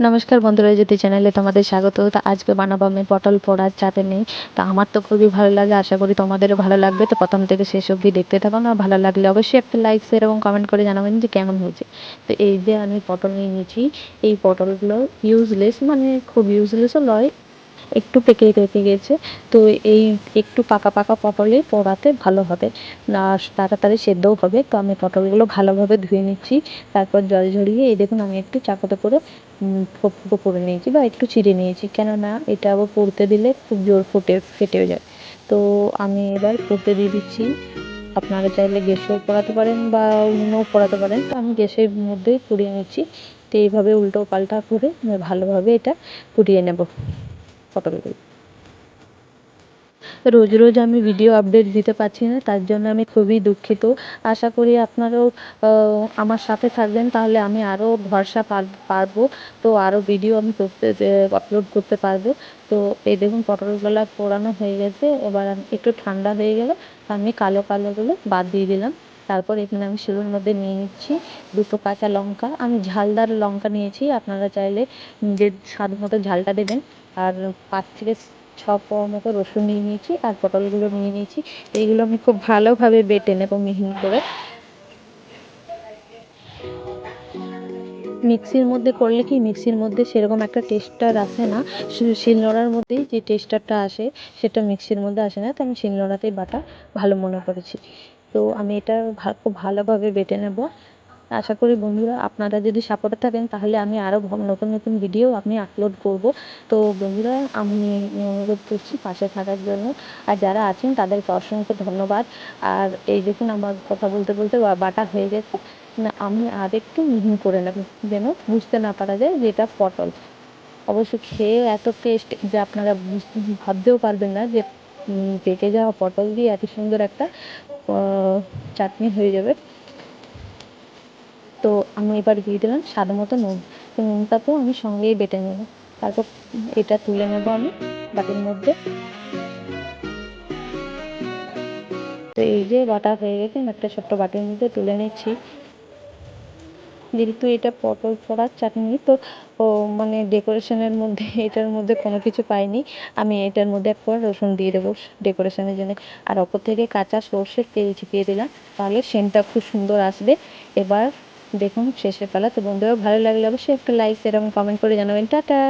নমস্কার বন্ধুরা, জ্যোতি চ্যানেলে তোমাদের স্বাগত। তো আজকে বানাবো আমি পটল পোড়ার চাটনি। তো আমার তো খুবই ভালো লাগে, আশা করি তোমাদেরও ভালো লাগবে। তো প্রথম থেকে শেষ অবধি দেখতে থাকো, না ভালো লাগলে অবশ্যই একটা লাইক শেয়ার এবং কমেন্ট করে জানাবেন যে কেমন হয়েছে। তো এই যে আমি পটল নিয়ে নিয়েছি, এই পটলগুলো ইউজলেস, মানে খুব ইউজলেসও নয়, একটু পেকে পেকে গেছে। তো এই একটু পাকা পাকা পটলে পোড়াতে ভালো হবে, আর তাড়াতাড়ি সেদ্ধও হবে। তো আমি পটলগুলো ভালোভাবে ধুয়ে নিচ্ছি, তারপর জল ঝরিয়ে এই দেখুন আমি একটু চাকুতে করে ফুটো করে নিয়েছি বা একটু চিড়ে নিয়েছি, কেননা এটা আবার পুড়তে দিলে খুব জোর ফেটে যায়। তো আমি এবার পুড়তে দিয়ে দিচ্ছি। আপনারা চাইলে গ্যাসেও পোড়াতে পারেন বা উনুনেও পোড়াতে পারেন। তো আমি গ্যাসের মধ্যেই পুড়িয়ে নিচ্ছি। তো এইভাবে উল্টো পাল্টা করে ভালোভাবে এটা পুড়িয়ে নেব পটলগুলো। রোজ রোজ আমি ভিডিও আপডেট দিতে পারছি না, তার জন্য আমি খুবই দুঃখিত। আশা করি আপনারাও আমার সাথে থাকবেন, তাহলে আমি আরও ভরসা পারবো। তো আরও ভিডিও আমি আপলোড করতে পারবো। তো এই দেখুন পটলগুলো পোড়ানো হয়ে গেছে। এবার আমি একটু ঠান্ডা হয়ে গেলে আমি কালো কালোগুলো বাদ দিয়ে দিলাম। তারপর এখানে আমি শিলের মধ্যে নিয়ে নিচ্ছি দুটো কাঁচা লঙ্কা। আমি ঝালদার লঙ্কা নিয়েছি, আপনারা চাইলে যে স্বাদ মতো ঝালটা দেবেন। আর 5 থেকে 6 কোয়া মতো রসুন নিয়ে নিয়েছি, আর পটলগুলো নিয়ে নিয়েছি। এইগুলো আমি খুব ভালোভাবে বেটে নেব মিহিন করে। মিক্সির মধ্যে করলে কি, মিক্সির মধ্যে সেরকম একটা টেস্টার আসে না, শিলনোড়ার মধ্যেই যে টেস্টারটা আসে সেটা মিক্সির মধ্যে আসে না। তো আমি শিলনোড়াতেই বাটা ভালো মনে করেছি। তো আমি এটা খুব ভালোভাবে বেটে নেব। আশা করি বন্ধুরা আপনারা যদি সাপোর্টে থাকেন, তাহলে আমি আরও নতুন নতুন ভিডিও আমি আপলোড করব। তো বন্ধুরা আমি অনুরোধ করছি পাশে থাকার জন্য। আর যারা আছেন তাদেরকে অসংখ্য ধন্যবাদ। আর এই দেখুন আমার কথা বলতে বলতে বাটা হয়ে গেছে। না, আমি আর একটু মিহি করে নেব, যেন বুঝতে না পারা যায় যে এটা পটল। অবশ্য খেয়ে এত টেস্ট যে আপনারা ভাবতেও পারবেন না যে পেকে যাওয়া পটল দিয়ে এত সুন্দর একটা চাটনি হয়ে যাবে। তো আমি এবার দিয়ে দিলাম স্বাদ মতো নুন। তো নুনটা তো আমি সঙ্গেই বেটে নেব। তারপর এটা তুলে নেব আমি বাটির মধ্যে। তো এই যে বাটা হয়ে গেছে, আমি একটা ছোট্ট বাটির মধ্যে তুলে নিচ্ছি। যেহেতু এটা পটল পোড়ার চাটনি, তো মানে ডেকোরেশনের মধ্যে এটার মধ্যে কোনো কিছু পাইনি। আমি এটার মধ্যে এক কোয়া রসুন দিয়ে দেবো ডেকোরেশনের জন্য। আর ওপর থেকে কাঁচা সর্ষের তেল ছিটিয়ে দিলাম, তাহলে সেন্টটা খুব সুন্দর আসবে। এবার দেখুন শেষের পালা। তো বন্ধুরা ভালো লাগলে অবশ্যই একটা লাইক এবং কমেন্ট করে জানাবেন। টাটা।